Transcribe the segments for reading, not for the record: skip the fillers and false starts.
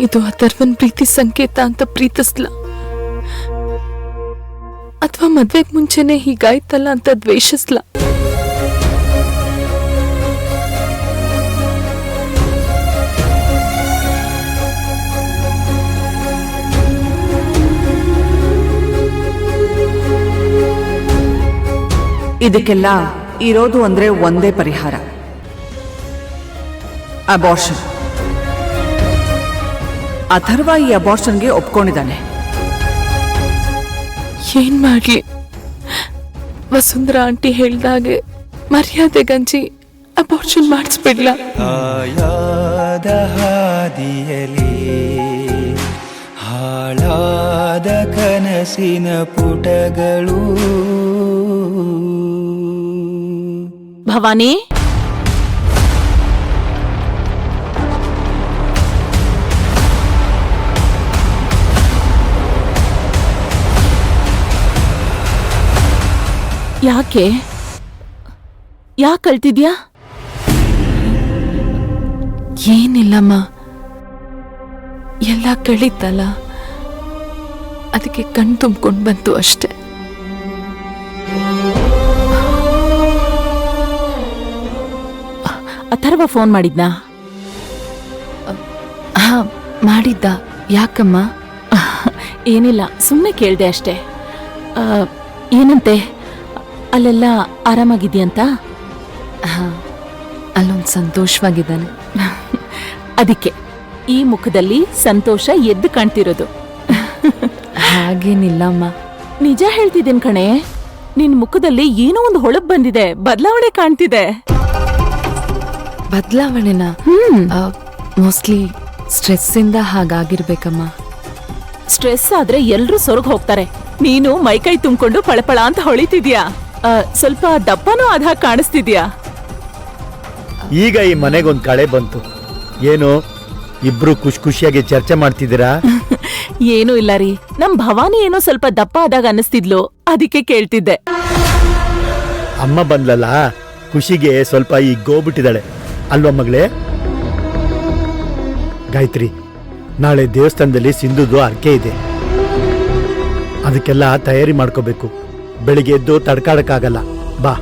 ಇದು ಅಥರ್ವನ್ ಪ್ರೀತಿ ಸಂಕೇತ ಅಂತ ಪ್ರೀತಿಸ್ಲ, ಅಥವಾ ಮದ್ವೆಗ್ ಮುಂಚೆನೆ ಹೀಗಾಯ್ತಲ್ಲ ಅಂತ ದ್ವೇಷಿಸ್ಲ. ಇದಕ್ಕೆಲ್ಲ ಇರೋದು ಅಂದ್ರೆ ಒಂದೇ ಪರಿಹಾರ, ಅಬಾರ್ಷನ್. ಅಥರ್ವ ಈ ಅಬಾರ್ಷನ್ಗೆ ಒಪ್ಕೊಂಡಿದ್ದಾನೆ. ಏನ್ ಮಾಡ್ಲಿ, ವಸುಂಧರಾ ಆಂಟಿ ಹೇಳ್ದಾಗೆ ಮರ್ಯಾದೆಗಂಜಿ ಅಬಾರ್ಷನ್ ಮಾಡಿಸ್ಬಿಡ್ಲ. ಹಾಯಾದ ಹಾದಿಯಲಿ ಹಾಳಾದ ಕನಸಿನ ಪುಟಗಳು. ಭವಾನಿ, ಯಾಕೆ ಅಳ್ತಿದ್ಯಾ? ಏನಿಲ್ಲಮ್ಮ, ಎಲ್ಲ ಕಳೀತಲ್ಲ, ಅದಕ್ಕೆ ಕಣ್ ತುಂಬ್ಕೊಂಡು ಬಂತು ಅಷ್ಟೆ. ಅಥರ್ವ ಫೋನ್ ಮಾಡಿದ್ನಾ? ಹಾ, ಮಾಡಿದ್ದ. ಯಾಕಮ್ಮ? ಏನಿಲ್ಲ, ಸುಮ್ಮನೆ ಕೇಳ್ದೆ ಅಷ್ಟೇ. ಏನಂತೆ, ಅಲ್ಲೆಲ್ಲ ಆರಾಮಾಗಿದ್ಯಂತ? ಹಾ, ಅಲ್ಲೊಂದು ಸಂತೋಷವಾಗಿದ್ದಾನೆ. ಅದಕ್ಕೆ ಈ ಮುಖದಲ್ಲಿ ಸಂತೋಷ ಎದ್ದು ಕಾಣ್ತಿರೋದು. ಹಾಗೇನಿಲ್ಲಮ್ಮ. ನಿಜ ಹೇಳ್ತಿದ್ದೇನ್ ಕಣೆ, ನಿನ್ ಮುಖದಲ್ಲಿ ಏನೋ ಒಂದು ಹೊಳಪ್ ಬಂದಿದೆ, ಬದಲಾವಣೆ ಕಾಣ್ತಿದೆ. ಬದಲಾವಣೆನಾ? ಮೋಸ್ಟ್ಲಿ ಸ್ಟ್ರೆಸ್ ಇಂದ ಹಾಗಾಗಿರ್ಬೇಕಮ್ಮ. ಸ್ಟ್ರೆಸ್ ಆದ್ರೆ ಎಲ್ರೂ ಸೊರಗ್ ಹೋಗ್ತಾರೆ. ನೀನು ಮೈಕೈ ತುಂಬಿಕೊಂಡು ಪಳಪಳ ಅಂತ ಹೊಳಿತಿದ್ಯಾ. ಸ್ವಲ್ಪ ದಪ್ಪನೂ ಆದ ಹಾಗೆ ಕಾಣಿಸ್ತಿದ್ಯಾ. ಈಗ ಈ ಮನೆಗೊಂದ್ ಕಳೆ ಬಂತು. ಏನು ಇಬ್ರು ಖುಷಿಯಾಗಿ ಚರ್ಚೆ ಮಾಡ್ತಿದ್ದೀರಾ? ಏನೂ ಇಲ್ಲ ರೀ, ನಮ್ ಭವಾನಿ ಏನೋ ಸ್ವಲ್ಪ ದಪ್ಪ ಆದಾಗ ಅನ್ನಿಸ್ತಿದ್ಲು, ಅದಕ್ಕೆ ಕೇಳ್ತಿದ್ದೆ. ಅಮ್ಮ ಬಂದ್ಲಲ್ಲ, ಖುಷಿಗೆ ಸ್ವಲ್ಪ ಈ ಗೋಬಿಟ್ಟಿದ್ದಾಳೆ ಅಲ್ವಾ ಮಗಳೇ? ಗಾಯತ್ರಿ, ನಾಳೆ ದೇವಸ್ಥಾನದಲ್ಲಿ ಸಿಂಧುದು ಅರ್ಕೆ ಇದೆ, ಅದಕ್ಕೆಲ್ಲ ತಯಾರಿ ಮಾಡ್ಕೋಬೇಕು. ಬೆಳಿಗ್ಗೆ ಎದ್ದು ತಡ್ಕಾಡಕ್ಕಾಗಲ್ಲ, ಬಾ.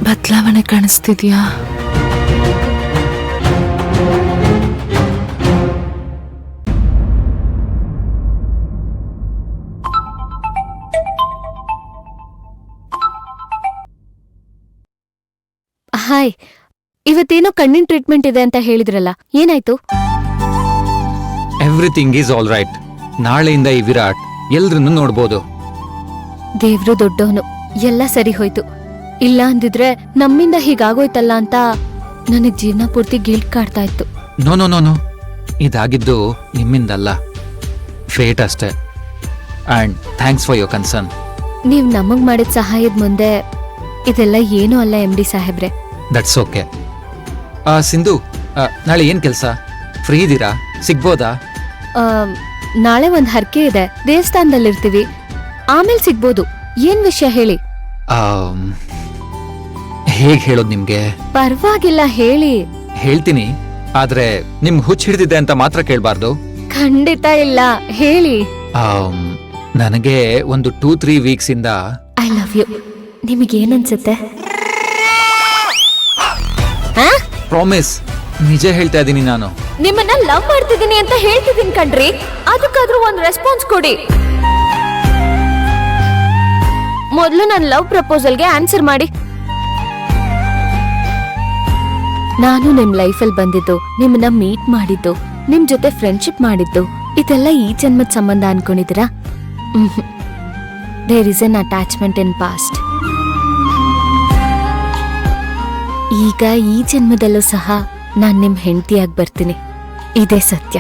ಬದಲಾವಣೆ ಕಾಣಿಸ್ತಿದ್ಯಾ? ಹಾಯ್, ಇವತ್ತೇನೋ ಕಣ್ಣಿನ ಟ್ರೀಟ್ಮೆಂಟ್ ಇದೆ ಅಂತ ಹೇಳಿದ್ರಲ್ಲ, ಏನಾಯ್ತು? Everything is all right. ನಾಳೆಯಿಂದ ಈ ವಿರಾಟ್ ಎಲ್ರನ್ನೂ ನೋಡ್ಬೋದು. ದೇವ್ರು ದೊಡ್ಡವನು, ಎಲ್ಲ ಸರಿ ಹೋಯ್ತು. ಇಲ್ಲ ಅಂದಿದ್ರೆ ನಮ್ಮಿಂದ ಹೀಗಾಗೋಯ್ತಲ್ಲ ಅಂತ ನನಗ್ ಜೀವನ ಪೂರ್ತಿ ಗಿಲ್ಟ್ ಕಾಡ್ತಾ ಇತ್ತು. ನೋ ನೋ ನೋ ನೋ, ಇದಾಗಿದ್ದು ನಿಮ್ಮಿಂದಲ್ಲ, ಫೇಟ್ ಅಷ್ಟೇ. And thanks for your concern. ನೀವ್ ನಮಗ್ ಮಾಡಿದ ಸಹಾಯದ ಮುಂದೆ ಇದೆಲ್ಲ ಏನೂ ಅಲ್ಲ MD ಸಾಹೇಬ್ರೆ. That's okay. ಸಿಂಧು, ನಾಳೆ ಏನ್ ಕೆಲಸ? ಫ್ರೀ ಇದ್ದೀರಾ? ಸಿಗ್ಬೋದಾ? ನಾಳೆ ಒಂದ್ ಹರಕೆ ಇದೆ, ದೇವಸ್ಥಾನದಲ್ಲಿರ್ತೀವಿ, ಆಮೇಲೆ ಸಿಗ್ಬೋದು. ಏನ್ ವಿಷಯ ಹೇಳಿ? ಹೇಗ್ ಹೇಳೋದ್ ನಿಮ್ಗೆ? ಪರವಾಗಿಲ್ಲ, ಹೇಳಿ. ಹೇಳ್ತೀನಿ, ಆದ್ರೆ ನಿಮ್ ಹುಚ್ಚ ಹಿಡಿದಿದೆ ಅಂತ ಮಾತ್ರ ಕೇಳ್ಬಾರ್ದು. ಖಂಡಿತ ಇಲ್ಲ, ಹೇಳಿ. ನನಗೆ ಒಂದು 2-3 ವೀಕ್ಸ್ ಇಂದ ಐ ಲವ್ ಯು. ನಿಮಗೇನನ್ಸುತ್ತೆ? ಪ್ರಾಮಿಸ್, ನಿಜ ಹೇಳ್ತಾ ಇದೀನಿ ನಾನು. ನಿಮ್ಮನ್ನ ಲವ್ ಮಾಡ್ತಿದ್ದೀನಿ ಅಂತ ಹೇಳ್ತಿದ್ದೀನಿ ಕಣ್ರಿ, ಅದಕ್ಕಾದ್ರೂ ಒಂದ್ ರೆಸ್ಪಾನ್ಸ್ ಕೊಡಿ. ಮೊದಲು ನನ್ನ ಲವ್ ಪ್ರಪೋಸಲ್ಗೆ ಆನ್ಸರ್ ಮಾಡಿ. ನಾನು ನಿಮ್ ಲೈಫಲ್ಲಿ ಬಂದಿದ್ದು, ನಿಮ್ಮನ್ನ ಮೀಟ್ ಮಾಡಿದ್ದು, ನಿಮ್ ಜೊತೆ ಫ್ರೆಂಡ್ಶಿಪ್ ಮಾಡಿದ್ದು, ಇದೆಲ್ಲ ಈ ಜನ್ಮದ ಸಂಬಂಧ ಅನ್ಕೊಂಡಿದ್ದೀರಾ? There is an attachment in past. ಈಗ ಈ ಜನ್ಮದಲ್ಲೂ ಸಹ ನಾನ್ ನಿಮ್ ಹೆಂಡತಿಯಾಗಿ ಬರ್ತೀನಿ, ಇದೇ ಸತ್ಯ.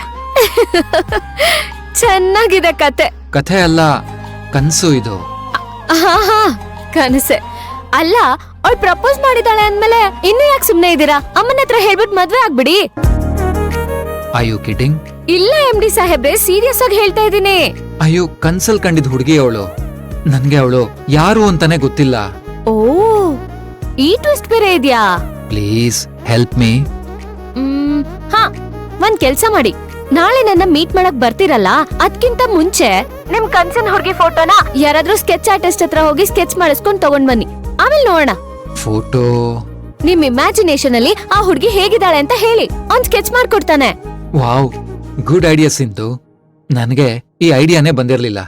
ಚೆನ್ನಾಗಿದೆ ಕತೆ. ಕಥೆ ಅಲ್ಲ, ಕನ್ಸು ಇದು. ಹಾ, ಕನಸೆ ಅಲ್ಲ, ಅವಳು ಪ್ರಪೋಸ್ ಮಾಡಿದಾಳೆ ಅಂದ್ಮೇಲೆ ಇನ್ನು ಯಾಕೆ ಸುಮ್ನೆ ಇದೀರಾ? ಅಮ್ಮನ ಹತ್ರ ಹೇಳ್ಬಿಟ್ಟು ಮದ್ವೆ ಆಗ್ಬಿಡಿ. I you kidding? ಇಲ್ಲ MD ಸಾಹೇಬ್ರೆ, ಸೀರಿಯಸ್ ಆಗಿ ಹೇಳ್ತಾ ಇದೀನಿ. ಅಯ್ಯೋ, ಕನ್ಸಲ್ ಕಂಡಿದ್ ಹುಡುಗಿ ಅವಳು. ನನ್ಗೆ ಅವಳು ಯಾರು ಅಂತಾನೆ ಗೊತ್ತಿಲ್ಲ. ಓ, ಈ ಟ್ವಿಸ್ಟ್ ಬೇರೆ ಇದ್ಯಾ? Please help me. ಹಾ, ಒಂದ್ ಕೆಲ್ಸ ಮಾಡಿ, ನಾಳೆ ನನ್ನ ಮೀಟ್ ಮಾಡಕ್ ಬರ್ತಿರಲ್ಲ, ಅದ್ಕಿಂತ ಮುಂಚೆ ನಿಮ್ ಕನ್ಸನ್ ಹುಡುಗಿ ಫೋಟೋನ ಯಾರಾದ್ರೂ ಸ್ಕೆಚ್ ಆರ್ಟಿಸ್ಟ್ ಹತ್ರ ಹೋಗಿ ಸ್ಕೆಚ್ ಮಾಡಿಸ್ಕೊಂಡ್ ತಗೊಂಡ್ ಬನ್ನಿ. ಆಮೇಲೆ ನೋಡೋಣ. ಫೋಟೋ? ನಿಮ್ ಇಮ್ಯಾಜಿನೇಷನ್ ಅಲ್ಲಿ ಆ ಹುಡುಗಿ ಹೇಗಿದ್ದಾಳೆ ಅಂತ ಹೇಳಿ, ಅವ್ನ್ ಸ್ಕೆಚ್ ಮಾಡ್ಕೊಡ್ತಾನೆ. Wow, good idea Sindhu. ನನಗೆ ಈ ಐಡಿಯಾನೇ ಬಂದಿರ್ಲಿಲ್ಲ.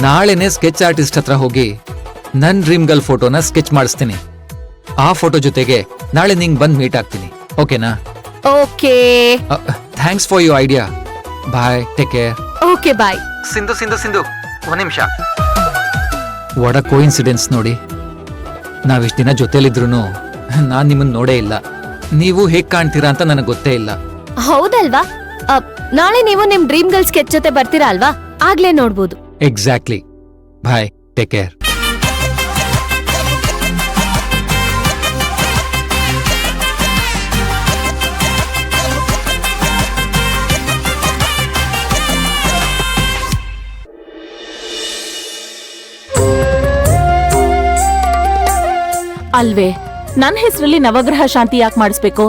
ನಾಳೆನೆ ಸ್ಕೆಚ್ ಆರ್ಟಿಸ್ಟ್ ಹತ್ರ ಹೋಗಿ ನನ್ ಡ್ರೀಮ್ ಗರ್ಲ್ ಫೋಟೋನ ಸ್ಕೆಚ್ ಮಾಡಿಸ್ತೀನಿ. ಆ ಫೋಟೋ ಜೊತೆಗೆ ನಾಳೆ ನಿಂಗ್ ಬಂದ್ ಮೀಟ್ ಆಗ್ತೀನಿ. ಓಕೆನಾ? Okay. Thanks for you idea. Bye, take care. Okay, bye. Sindhu Sindhu Sindhu, ಒಂದ್ ನಿಮಿಷ. ವಾಟ್ ಅ ಕೋಇನ್ಸಿಡೆನ್ಸ್ ನೋಡಿ. ನಾವಿಷ್ಟ ದಿನ ಜೊತೆಲಿದ್ರು ನಾನ್ ನಿಮ್ಮನ್ನ ನೋಡೇ ಇಲ್ಲ. ನೀವು ಹೇಗ್ ಕಾಣ್ತೀರಾ ಅಂತ ನನಗೆ ಗೊತ್ತೇ ಇಲ್ಲ. ಹೌದಲ್ವಾ? ನಾಳೆ ನೀವು ನಿಮ್ ಡ್ರೀಮ್ ಗರ್ಲ್ ಸ್ಕೆಚ್ ಜೊತೆ ಬರ್ತೀರಾ ಅಲ್ವಾ? ಆಗ್ಲೇ ನೋಡ್ಬೋದು. ಎಕ್ಸಾಕ್ಟ್ಲಿ. ಬಾಯ್, ಟೇಕ್ ಕೇರ್. ಅಲ್ವೇ, ನನ್ ಹೆಸರಲ್ಲಿ ನವಗ್ರಹ ಶಾಂತಿ ಯಾಕೆ ಮಾಡಿಸ್ಬೇಕು?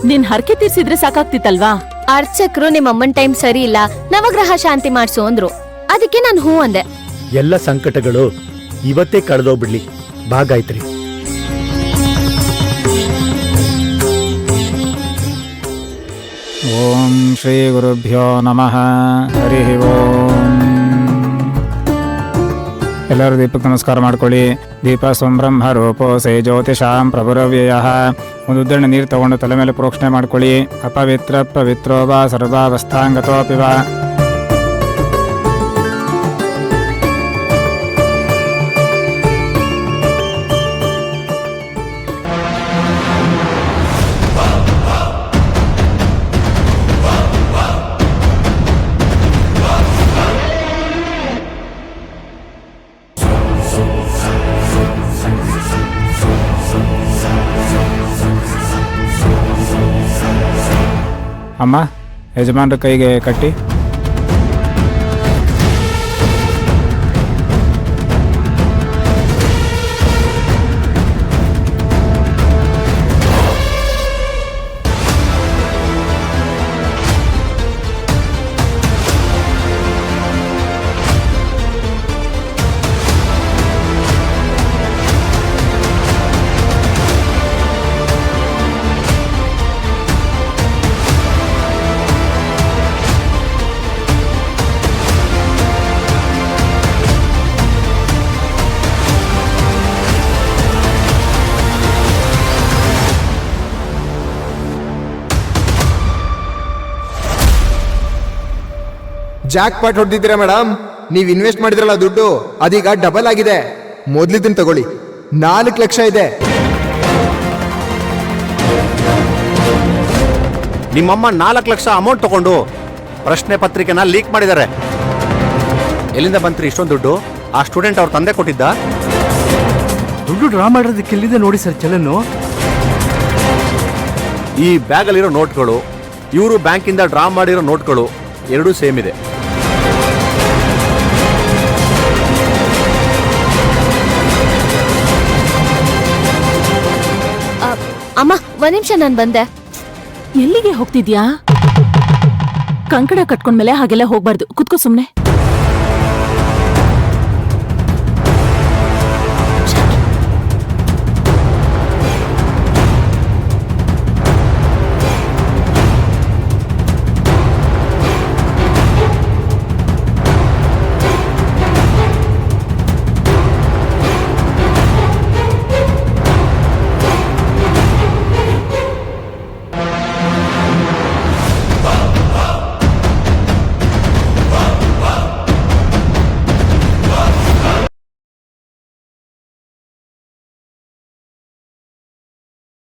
ನಿನ್ ಹರಕೆ ತೀರ್ಸಿದ್ರೆ ಸಾಕಾಗ್ತಿತ್ತಲ್ವಾ? ಅರ್ಚಕ್ರು ನಿಮ್ ಅಮ್ಮನ್ ಟೈಮ್ ಸರಿ ಇಲ್ಲ, ನವಗ್ರಹ ಶಾಂತಿ ಮಾಡ್ಸು ಅಂದ್ರು. ಅದಕ್ಕೆ ನಾನು ಹೂ ಅಂದೆ. ಎಲ್ಲ ಸಂಕಟಗಳು ಇವತ್ತೇ ಕಳೆದೋಗ್ಬಿಡ್ಲಿ. ಬಾ ಗಾಯತ್ರಿ. ಓಂ ಶ್ರೀ ಗುರುಭ್ಯೋ ನಮಃ. ಹರಿ ಓಂ. ಎಲ್ಲರೂ ದೀಪಕ್ಕೆ ನಮಸ್ಕಾರ ಮಾಡ್ಕೊಳ್ಳಿ. ದೀಪ ಸ್ವಬ್ರಹ್ಮ ರೂಪೋಸೆ ಜ್ಯೋತಿಷಾಂ ಪ್ರಭುರವ್ಯಯ. ಒಂದು ಉದ್ದರಣೆ ನೀರು ತಗೊಂಡು ತಲೆ ಮೇಲೆ ಪ್ರೋಕ್ಷಣೆ ಮಾಡ್ಕೊಳ್ಳಿ. ಅಪವಿತ್ರ ಪವಿತ್ರೋ ವಾ ಸರ್ವಾವಸ್ಥಾಂಗತೋಪಿ ವಾ. ಅಮ್ಮ, ಯಜಮಾನ್ರ ಕೈಗೆ ಕಟ್ಟಿ. ಜಾಕ್ ಪಾಟ್ ಹೊಡೆದಿದ್ದೀರಾ ಮೇಡಮ್. ನೀವು ಇನ್ವೆಸ್ಟ್ ಮಾಡಿದ್ರಲ್ಲ ದುಡ್ಡು, ಅದೀಗ ಡಬಲ್ ಆಗಿದೆ. ಮೊದ್ಲಿದ್ದನ್ನು ತಗೊಳ್ಳಿ, 4 ಲಕ್ಷ ಇದೆ. ನಿಮ್ಮಮ್ಮ 4 ಲಕ್ಷ ಅಮೌಂಟ್ ತಗೊಂಡು ಪ್ರಶ್ನೆ ಪತ್ರಿಕೆನ ಲೀಕ್ ಮಾಡಿದ್ದಾರೆ. ಎಲ್ಲಿಂದ ಬಂತ್ರಿ ಇಷ್ಟೊಂದು ದುಡ್ಡು? ಆ ಸ್ಟೂಡೆಂಟ್ ಅವ್ರ ತಂದೆ ಕೊಟ್ಟಿದ್ದ ದುಡ್ಡು ಡ್ರಾ ಮಾಡೋದಕ್ಕೆ ಎಲ್ಲಿದೆ ನೋಡಿ ಸರ್ ಚಲನ್ನು. ಈ ಬ್ಯಾಗಲ್ಲಿರೋ ನೋಟ್ಗಳು, ಇವರು ಬ್ಯಾಂಕಿಂದ ಡ್ರಾ ಮಾಡಿರೋ ನೋಟ್ಗಳು ಎರಡೂ ಸೇಮ್ ಇದೆ. ಅಮ್ಮ, ಒಂದ್ ನಿಮಿಷ, ನಾನ್ ಬಂದೆ. ಎಲ್ಲಿಗೆ ಹೋಗ್ತಿದ್ಯಾ? ಕಂಕಣ ಕಟ್ಕೊಂಡ್ಮೇಲೆ ಹಾಗೆಲ್ಲ ಹೋಗ್ಬಾರ್ದು. ಕುತ್ಕೋ ಸುಮ್ನೆ.